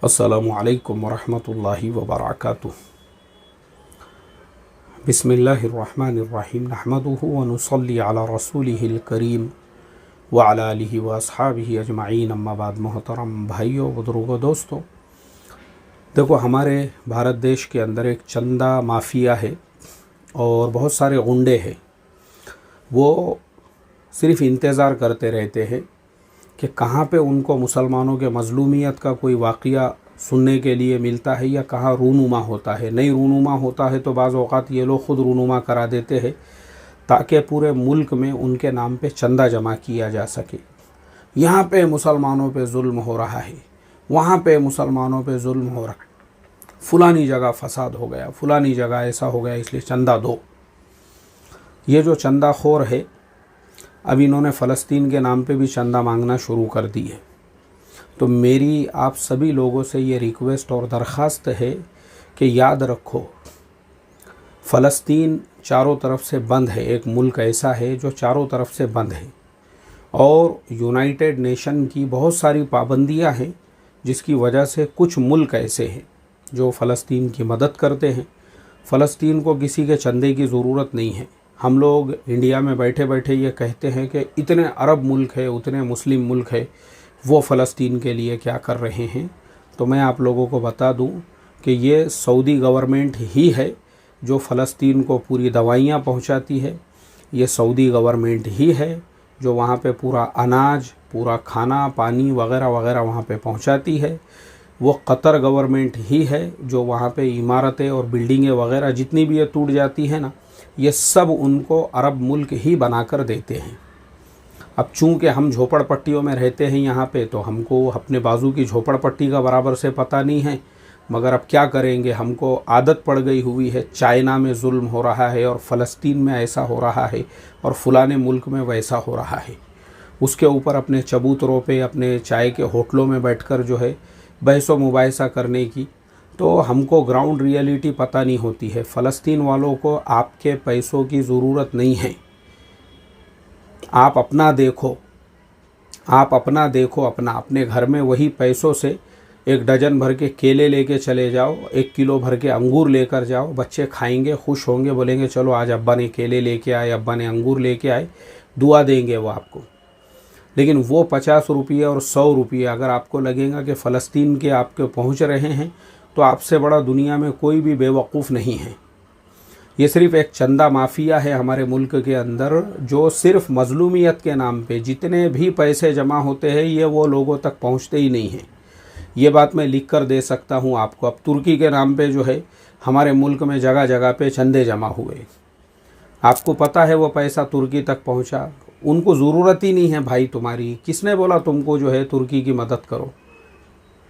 अस्सलामु अलैकुम वरहमतुल्लाहि वबरकातुहू। बिस्मिल्लाहिर्रहमानिर्रहीम। नहमदुहु व नुसल्ली अला रसूलिहिल करीम व अला आलिहि व अस्हाबिहि अजमाइन। अम्मा बाद। मोहतरम भाइयों, बुजुर्गों, दोस्तों, देखो, हमारे भारत देश के अंदर एक चंदा माफिया है और बहुत सारे गुंडे हैं। वो सिर्फ इंतज़ार करते रहते हैं कि कहाँ पे उनको मुसलमानों के मज़लूमियत का कोई वाक़या सुनने के लिए मिलता है या कहाँ रूनुमा होता है। नहीं रूनुमा होता है तो बाज़ औक़ात ये लोग ख़ुद रूनुमा करा देते हैं ताकि पूरे मुल्क में उनके नाम पे चंदा जमा किया जा सके। यहाँ पे मुसलमानों पे जुल्म हो रहा है, वहाँ पे मुसलमानों पे जुल्म हो रहा है, फ़लानी जगह फ़साद हो गया, फ़लानी जगह ऐसा हो गया, इसलिए चंदा दो। ये जो चंदा खोर है, अब इन्होंने फ़लस्तीन के नाम पे भी चंदा मांगना शुरू कर दी है। तो मेरी आप सभी लोगों से ये रिक्वेस्ट और दरख्वास्त है कि याद रखो, फ़लस्तीन चारों तरफ से बंद है। एक मुल्क ऐसा है जो चारों तरफ से बंद है और यूनाइटेड नेशन की बहुत सारी पाबंदियां हैं, जिसकी वजह से कुछ मुल्क ऐसे हैं जो फ़लस्तीन की मदद करते हैं। फ़लस्तीन को किसी के चंदे की ज़रूरत नहीं है। हम लोग इंडिया में बैठे बैठे ये कहते हैं कि इतने अरब मुल्क है, उतने मुस्लिम मुल्क है, वो फ़लस्तीन के लिए क्या कर रहे हैं। तो मैं आप लोगों को बता दूं कि ये सऊदी गवर्नमेंट ही है जो फ़लस्तीन को पूरी दवाइयाँ पहुंचाती है। ये सऊदी गवर्नमेंट ही है जो वहाँ पे पूरा अनाज, पूरा खाना पानी वगैरह वगैरह वहाँ पे पहुंचाती है। वो कतर गवर्नमेंट ही है जो वहाँ पे इमारतें और बिल्डिंगें वगैरह जितनी भी ये टूट जाती है ना, ये सब उनको अरब मुल्क ही बनाकर देते हैं। अब चूँकि हम झोपड़पट्टियों में रहते हैं यहाँ पे, तो हमको अपने बाजू की झोपड़पट्टी का बराबर से पता नहीं है, मगर अब क्या करेंगे, हमको आदत पड़ गई हुई है। चाइना में जुल्म हो रहा है और फ़लस्तीन में ऐसा हो रहा है और फ़लाने मुल्क में वैसा हो रहा है। उसके ऊपर अपने चबूतरों पे, अपने चाय के होटलों में बैठकर जो है बहसो मुबाहिसा करने की, तो हमको ग्राउंड रियलिटी पता नहीं होती है। फ़लस्तीन वालों को आपके पैसों की ज़रूरत नहीं है। आप अपना देखो, अपने घर में वही पैसों से एक डजन भर के केले लेके चले जाओ, 1 किलो भर के अंगूर लेकर जाओ। बच्चे खाएंगे, खुश होंगे, बोलेंगे चलो आज अब्बा ने केले लेके आए, अब्बा ने अंगूर लेके आए, दुआ देंगे वो आपको। लेकिन वो 50 रुपये और 100 रुपये अगर आपको लगेगा कि फ़लस्तीन के आपके पहुँच रहे हैं, तो आपसे बड़ा दुनिया में कोई भी बेवकूफ़ नहीं है। ये सिर्फ़ एक चंदा माफिया है हमारे मुल्क के अंदर, जो सिर्फ मज़लूमियत के नाम पे जितने भी पैसे जमा होते हैं ये वो लोगों तक पहुंचते ही नहीं हैं। ये बात मैं लिख कर दे सकता हूं आपको। अब तुर्की के नाम पे जो है हमारे मुल्क में जगह जगह पे चंदे जमा हुए, आपको पता है वो पैसा तुर्की तक पहुंचा। उनको ज़रूरत ही नहीं है भाई तुम्हारी। किसने बोला तुमको जो है तुर्की की मदद करो?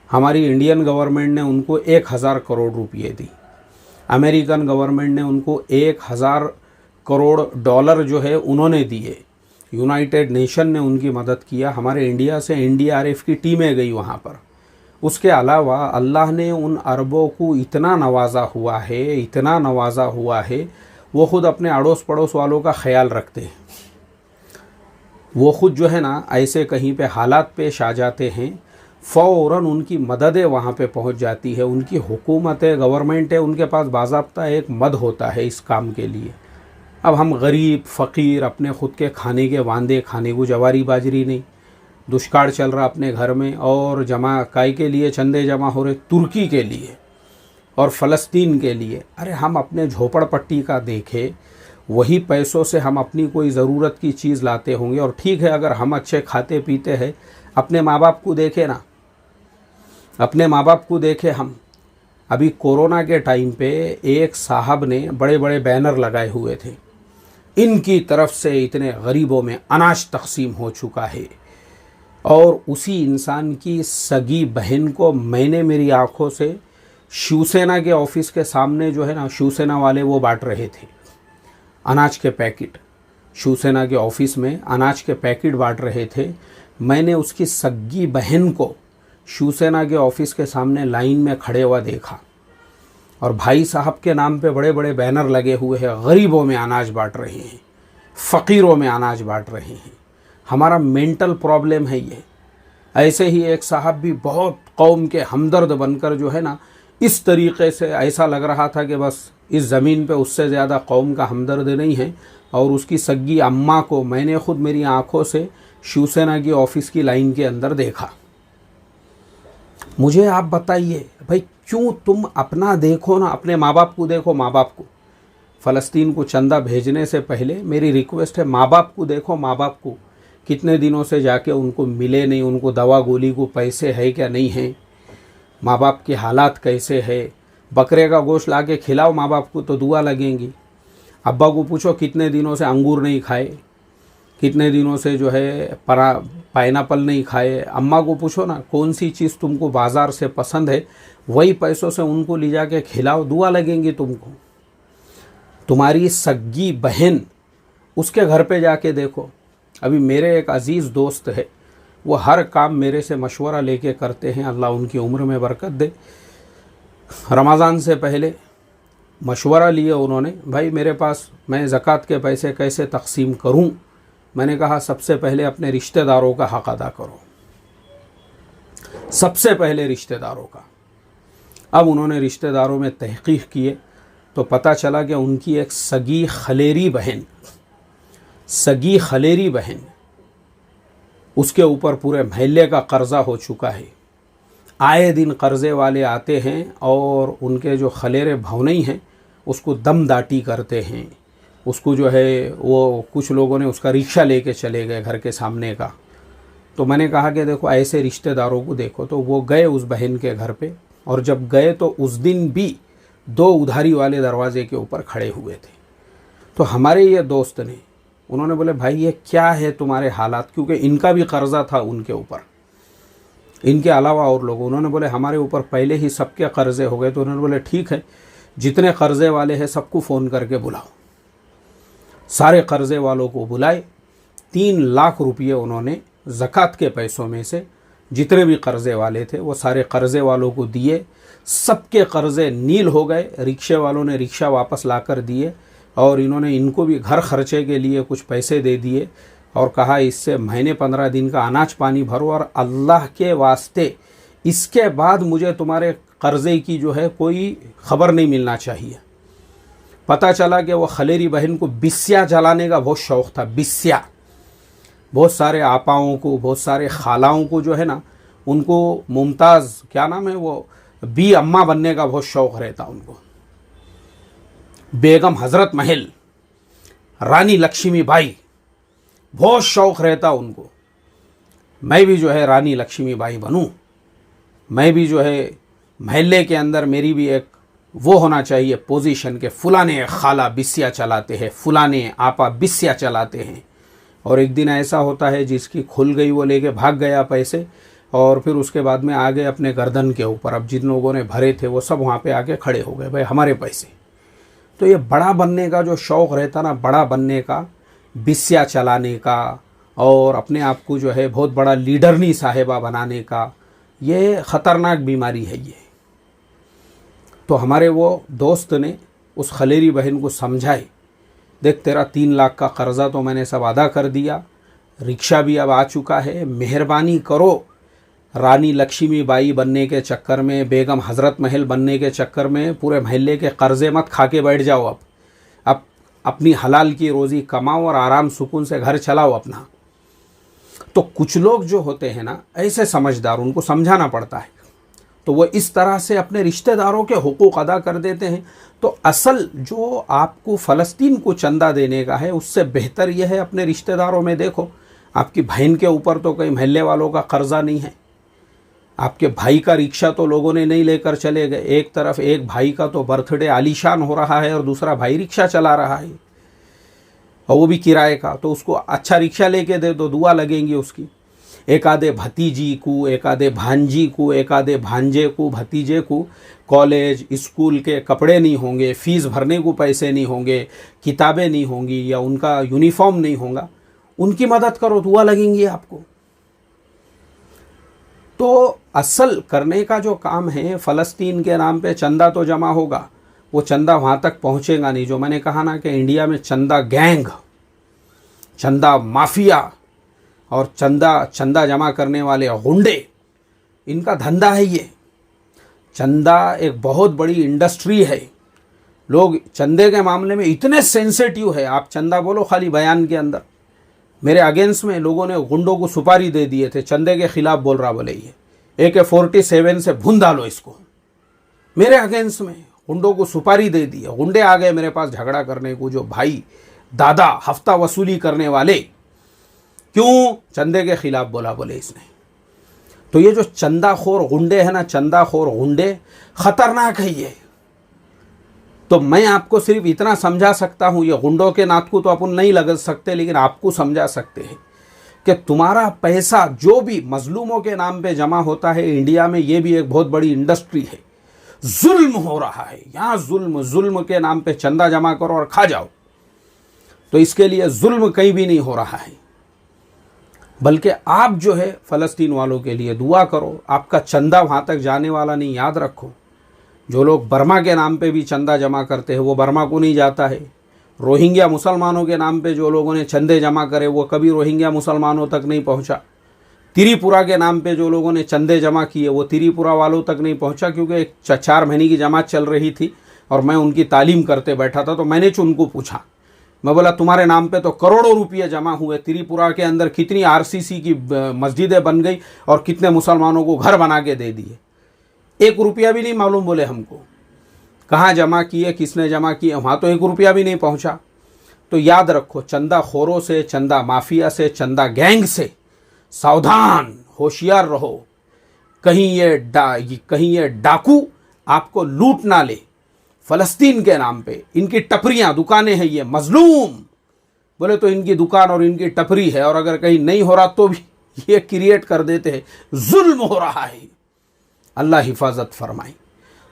हमारी इंडियन गवर्नमेंट ने उनको 1000 करोड़ रुपये दी। अमेरिकन गवर्नमेंट ने उनको 1000 करोड़ डॉलर जो है उन्होंने दिए। यूनाइटेड नेशन ने उनकी मदद किया। हमारे इंडिया से NDRF की टीमें गई वहाँ पर। उसके अलावा अल्लाह ने उन अरबों को इतना नवाजा हुआ है, वो ख़ुद अपने अड़ोस पड़ोस वालों का ख्याल रखते हैं। वो ख़ुद जो है ना, ऐसे कहीं पे हालात पेश आ जाते हैं, फ़ौरन उनकी मददें वहाँ पे पहुँच जाती है। उनकी हुकूमत है, गवर्नमेंट है, उनके पास बाज़ाब्ता एक मद होता है इस काम के लिए। अब हम गरीब फ़कीर अपने ख़ुद के खाने के वांदे, खाने को जवारी बाजरी नहीं, दुष्काल चल रहा अपने घर में, और जमा काय के लिए चंदे जमा हो रहे तुर्की के लिए और फ़लस्तीन के लिए। अरे हम अपने झोपड़पट्टी का देखें, वही पैसों से हम अपनी कोई ज़रूरत की चीज़ लाते होंगे। और ठीक है, अगर हम अच्छे खाते पीते हैं, अपने माँ बाप को देखें ना, अपने माँ बाप को देखें हम। अभी कोरोना के टाइम पे एक साहब ने बड़े बड़े बैनर लगाए हुए थे, इनकी तरफ से इतने गरीबों में अनाज तकसीम हो चुका है। और उसी इंसान की सगी बहन को मैंने मेरी आंखों से शिवसेना के ऑफिस के सामने जो है ना, शिवसेना वाले वो बांट रहे थे अनाज के पैकेट। शिवसेना के ऑफिस में अनाज के पैकेट बांट रहे थे। मैंने उसकी सगी बहन को शिवसेना के ऑफिस के सामने लाइन में खड़े हुआ देखा, और भाई साहब के नाम पे बड़े बड़े बैनर लगे हुए हैं, गरीबों में अनाज बांट रहे हैं, फ़कीरों में अनाज बांट रहे हैं। हमारा मेंटल प्रॉब्लम है ये। ऐसे ही एक साहब भी बहुत कौम के हमदर्द बनकर जो है ना, इस तरीक़े से ऐसा लग रहा था कि बस इस ज़मीन पे उससे ज़्यादा कौम का हमदर्द नहीं है। और उसकी सग्गी अम्मा को मैंने खुद मेरी आँखों से शिवसेना की ऑफिस की लाइन के अंदर देखा। मुझे आप बताइए भाई, क्यों तुम अपना देखो ना, अपने माँ बाप को देखो। माँ बाप को फ़लस्तीन को चंदा भेजने से पहले मेरी रिक्वेस्ट है, माँ बाप को देखो। माँ बाप को कितने दिनों से जाके उनको मिले नहीं, उनको दवा गोली को पैसे है क्या नहीं है, माँ बाप के हालात कैसे है। बकरे का गोश्त ला के खिलाओ माँ बाप को तो दुआ लगेंगी। अब्बा को पूछो कितने दिनों से अंगूर नहीं खाए, कितने दिनों से जो है पाइनएप्पल नहीं खाए। अम्मा को पूछो ना कौन सी चीज़ तुमको बाज़ार से पसंद है, वही पैसों से उनको ले जाके खिलाओ, दुआ लगेंगी तुमको। तुम्हारी सग्गी बहन, उसके घर पे जाके देखो। अभी मेरे एक अज़ीज़ दोस्त है, वो हर काम मेरे से मशवरा लेके करते हैं, अल्लाह उनकी उम्र में बरकत दे। रमज़ान से पहले मशवरा लिया उन्होंने, भाई मेरे पास मैं ज़कात के पैसे कैसे तकसीम करूं। मैंने कहा सबसे पहले अपने रिश्तेदारों का हक़ अदा करो, सबसे पहले रिश्तेदारों का। अब उन्होंने रिश्तेदारों में तहक़ीक़ किए तो पता चला कि उनकी एक सगी खलेरी बहन, उसके ऊपर पूरे महल्ले का कर्ज़ा हो चुका है। आए दिन कर्ज़े वाले आते हैं और उनके जो खलेरे भवनई हैं उसको दम दाटी करते हैं। उसको जो है वो कुछ लोगों ने उसका रिक्शा लेके चले गए घर के सामने का। तो मैंने कहा कि देखो ऐसे रिश्तेदारों को देखो। तो वो गए उस बहन के घर पे, और जब गए तो उस दिन भी 2 उधारी वाले दरवाजे के ऊपर खड़े हुए थे। तो हमारे ये दोस्त ने, उन्होंने बोले भाई ये क्या है तुम्हारे हालात, क्योंकि इनका भी कर्ज़ा था उनके ऊपर, इनके अलावा और लोग। उन्होंने बोले हमारे ऊपर पहले ही सबके कर्ज़े हो गए। तो उन्होंने बोले ठीक है, जितने कर्ज़े वाले हैं सबको फ़ोन करके बुलाओ। सारे कर्ज़े वालों को बुलाए। 3 लाख रुपये उन्होंने ज़कात के पैसों में से जितने भी कर्ज़े वाले थे वो सारे कर्ज़े वालों को दिए। सबके कर्ज़े नील हो गए। रिक्शे वालों ने रिक्शा वापस ला कर दिए, और इन्होंने इनको भी घर खर्चे के लिए कुछ पैसे दे दिए और कहा इससे महीने 15 दिन का अनाज पानी भरो, और अल्लाह के वास्ते इसके बाद मुझे तुम्हारे कर्ज़े की जो है कोई ख़बर नहीं मिलना चाहिए। पता चला कि वो खलेरी बहन को बिस्या जलाने का बहुत शौक़ था। बिस्या, बहुत सारे आपाओं को, बहुत सारे खालाओं को जो है ना, उनको मुमताज़ क्या नाम है वो बी अम्मा बनने का बहुत शौक़ रहता उनको। बेगम हज़रत महल, रानी लक्ष्मीबाई, बहुत शौक़ रहता उनको। मैं भी जो है रानी लक्ष्मीबाई बनूं, मैं भी जो है महल्ले के अंदर मेरी भी एक वो होना चाहिए पोजीशन के फुलाने खाला बिस्या चलाते हैं, फुलाने आपा बिस्या चलाते हैं। और एक दिन ऐसा होता है जिसकी खुल गई वो लेके भाग गया पैसे, और फिर उसके बाद में आ गए अपने गर्दन के ऊपर। अब जिन लोगों ने भरे थे वो सब वहाँ पे आके खड़े हो गए, भाई हमारे पैसे। तो ये बड़ा बनने का जो शौक़ रहता ना, बड़ा बनने का, बिस्या चलाने का, और अपने आप को जो है बहुत बड़ा लीडरनी साहिबा बनाने का, ये ख़तरनाक बीमारी है ये। तो हमारे वो दोस्त ने उस खलेरी बहन को समझाए, देख तेरा 3 लाख का कर्ज़ा तो मैंने सब अदा कर दिया, रिक्शा भी अब आ चुका है, मेहरबानी करो रानी लक्ष्मीबाई बनने के चक्कर में, बेगम हज़रत महल बनने के चक्कर में पूरे महल्ले के कर्ज़े मत खा के बैठ जाओ। अब अपनी हलाल की रोज़ी कमाओ और आराम सुकून से घर चलाओ अपना। तो कुछ लोग जो होते हैं ना ऐसे समझदार, उनको समझाना पड़ता है, तो वो इस तरह से अपने रिश्तेदारों के हुकूक अदा कर देते हैं। तो असल जो आपको फ़लस्तीन को चंदा देने का है, उससे बेहतर यह है अपने रिश्तेदारों में देखो। आपकी बहन के ऊपर तो कई महल्ले वालों का कर्ज़ा नहीं है, आपके भाई का रिक्शा तो लोगों ने नहीं लेकर चले गए। एक तरफ एक भाई का तो बर्थडे आलीशान हो रहा है और दूसरा भाई रिक्शा चला रहा है, और वो भी किराए का, तो उसको अच्छा रिक्शा लेके दे दो, दुआ लगेंगी उसकी। एक आधे भतीजी को, एक आधे भांजी को, एक आधे भांजे को, भतीजे को कॉलेज स्कूल के कपड़े नहीं होंगे, फ़ीस भरने को पैसे नहीं होंगे, किताबें नहीं होंगी, या उनका यूनिफॉर्म नहीं होगा, उनकी मदद करो, दुआ लगेंगी आपको। तो असल करने का जो काम है, फ़लस्तीन के नाम पे चंदा तो जमा होगा, वो चंदा वहाँ तक पहुँचेगा नहीं। जो मैंने कहा ना कि इंडिया में चंदा गैंग, चंदा माफिया और चंदा जमा करने वाले गुंडे, इनका धंधा है ये। चंदा एक बहुत बड़ी इंडस्ट्री है। लोग चंदे के मामले में इतने सेंसिटिव है, आप चंदा बोलो खाली बयान के अंदर। मेरे अगेंस्ट में लोगों ने गुंडों को सुपारी दे दिए थे, चंदे के खिलाफ बोल रहा, बोले ये AK-47 से भून डालो इसको। मेरे अगेंस्ट में गुंडों को सुपारी दे दी है। गुंडे आ गए मेरे पास झगड़ा करने को, जो भाई दादा हफ्ता वसूली करने वाले, क्यों चंदे के खिलाफ बोला, बोले इसने। तो ये जो चंदाखोर गुंडे हैं ना, चंदाखोर गुंडे खतरनाक है ये। तो मैं आपको सिर्फ इतना समझा सकता हूँ, ये गुंडों के नाथ को तो अपन नहीं लगा सकते, लेकिन आपको समझा सकते हैं कि तुम्हारा पैसा जो भी मजलूमों के नाम पे जमा होता है इंडिया में, ये भी एक बहुत बड़ी इंडस्ट्री है। जुल्म हो रहा है यहाँ, जुल्म के नाम पे चंदा जमा करो और खा जाओ। तो इसके लिए जुल्म कहीं भी नहीं हो रहा है, बल्कि आप जो है फ़लस्तीन वालों के लिए दुआ करो। आपका चंदा वहाँ तक जाने वाला नहीं, याद रखो। जो लोग बर्मा के नाम पे भी चंदा जमा करते हैं वो बर्मा को नहीं जाता है। रोहिंग्या मुसलमानों के नाम पे जो लोगों ने चंदे जमा करे वो कभी रोहिंग्या मुसलमानों तक नहीं पहुँचा। त्रिपुरा के नाम पे जो लोगों ने चंदे जमा किए वो त्रिपुरा वालों तक नहीं पहुँचा, क्योंकि एक 4 महीने की जमात चल रही थी और मैं उनकी तालीम करते बैठा था। तो मैंने उनको पूछा, मैं बोला तुम्हारे नाम पे तो करोड़ों रुपये जमा हुए, त्रिपुरा के अंदर कितनी RCC की मस्जिदें बन गई और कितने मुसलमानों को घर बना के दे दिए। 1 रुपया भी नहीं मालूम बोले हमको, कहाँ जमा किए, किसने जमा किए, वहाँ तो 1 रुपया भी नहीं पहुँचा। तो याद रखो, चंदा खोरों से, चंदा माफिया से, चंदा गैंग से सावधान, होशियार रहो। कहीं ये डाकू आपको लूट ना ले। फ़लस्तीन के नाम पे इनकी टपरियाँ, दुकानें हैं, ये मजलूम बोले तो इनकी दुकान और इनकी टपरी है, और अगर कहीं नहीं हो रहा तो भी ये क्रिएट कर देते हैं, जुल्म हो रहा है। अल्लाह हिफाजत फरमाए।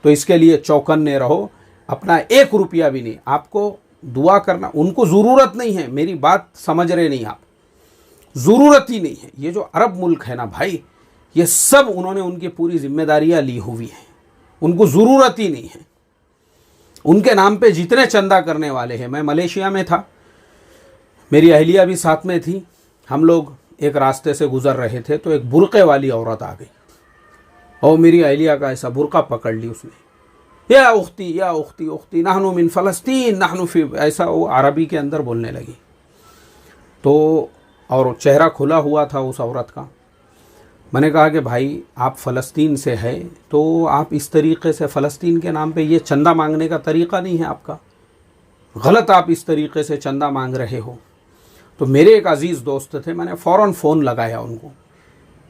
तो इसके लिए चौकन्ने रहो। अपना 1 रुपया भी नहीं, आपको दुआ करना। उनको ज़रूरत नहीं है, मेरी बात समझ रहे नहीं आप, ज़रूरत ही नहीं है। ये जो अरब मुल्क है ना भाई, ये सब उन्होंने उनकी पूरी जिम्मेदारियां ली हुई हैं, उनको ज़रूरत ही नहीं है। उनके नाम पे जितने चंदा करने वाले हैं, मैं मलेशिया में था, मेरी अहलिया भी साथ में थी, हम लोग एक रास्ते से गुजर रहे थे तो एक बुर्क़े वाली औरत आ गई और मेरी अहलिया का ऐसा बुर्क़ा पकड़ ली उसने, या उख्ती नहनु मिन फ़लस्तीन नहनु फी, ऐसा वो अरबी के अंदर बोलने लगी। तो और चेहरा खुला हुआ था उस औरत का। मैंने कहा कि भाई आप फ़लस्तीन से है तो आप इस तरीक़े से फ़लस्तीन के नाम पे ये चंदा मांगने का तरीक़ा नहीं है आपका, गलत आप इस तरीक़े से चंदा मांग रहे हो। तो मेरे एक अज़ीज़ दोस्त थे, मैंने फ़ौरन फ़ोन लगाया उनको।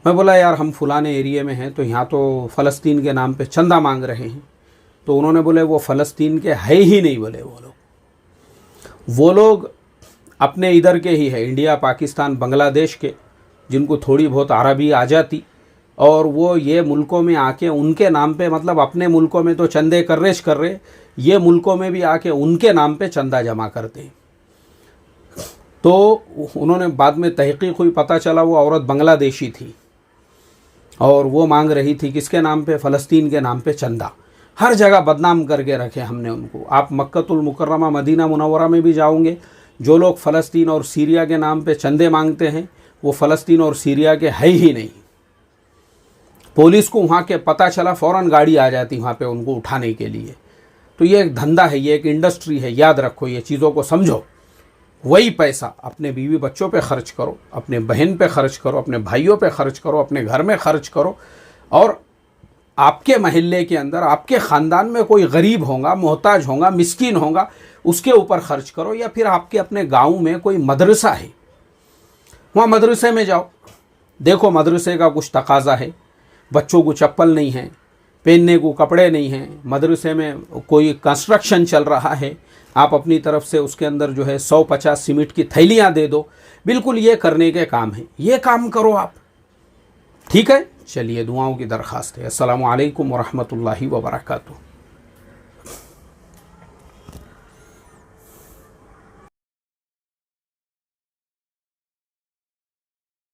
मैं बोला यार हम फ़लाने एरिए में हैं तो यहाँ तो फ़लस्तीन के नाम पे चंदा मांग रहे हैं। तो उन्होंने बोले वो फ़लस्तीन के है ही नहीं, बोले वो लोग अपने इधर के ही है, इंडिया, पाकिस्तान, बांग्लादेश के, जिनको थोड़ी बहुत अरबी आ जाती, और वो ये मुल्कों में आके उनके नाम पे, मतलब अपने मुल्कों में तो चंदे कर रहे, ये मुल्कों में भी आके उनके नाम पे चंदा जमा करते। तो उन्होंने बाद में तहकीक हुई, पता चला वो औरत बांग्लादेशी थी और वो मांग रही थी किसके नाम पे, फ़लस्तीन के नाम पे चंदा। हर जगह बदनाम करके रखे हमने उनको। आप मक्कतुल मुकर्रमा, मदीना मुनव्वरा में भी जाओगे, जो लोग फ़लस्तीन और सीरिया के नाम पे चंदे मांगते हैं वो फ़लस्तीन और सीरिया के है ही नहीं। पुलिस को वहाँ के पता चला, फ़ौरन गाड़ी आ जाती वहाँ पे उनको उठाने के लिए। तो ये एक धंधा है, ये एक इंडस्ट्री है, याद रखो, ये चीज़ों को समझो। वही पैसा अपने बीवी बच्चों पे खर्च करो, अपने बहन पे खर्च करो, अपने भाइयों पे खर्च करो, अपने घर में खर्च करो, और आपके महल्ले के अंदर, आपके ख़ानदान में कोई गरीब होगा, मोहताज होगा, मिस्कीन होगा, उसके ऊपर खर्च करो। या फिर आपके अपने गाँव में कोई मदरसा है, वहाँ मदरसे में जाओ, देखो मदरसे का कुछ तकाज़ा है, बच्चों को चप्पल नहीं है, पहनने को कपड़े नहीं हैं, मदरसे में कोई कंस्ट्रक्शन चल रहा है, आप अपनी तरफ से उसके अंदर जो है 150 सीमेंट की थैलियाँ दे दो। बिल्कुल ये करने के काम है, ये काम करो आप, ठीक है। चलिए दुआओं की दरख्वास्त है। अस्सलामु अलैकुम व रहमतुल्लाहि व बरकातुहू।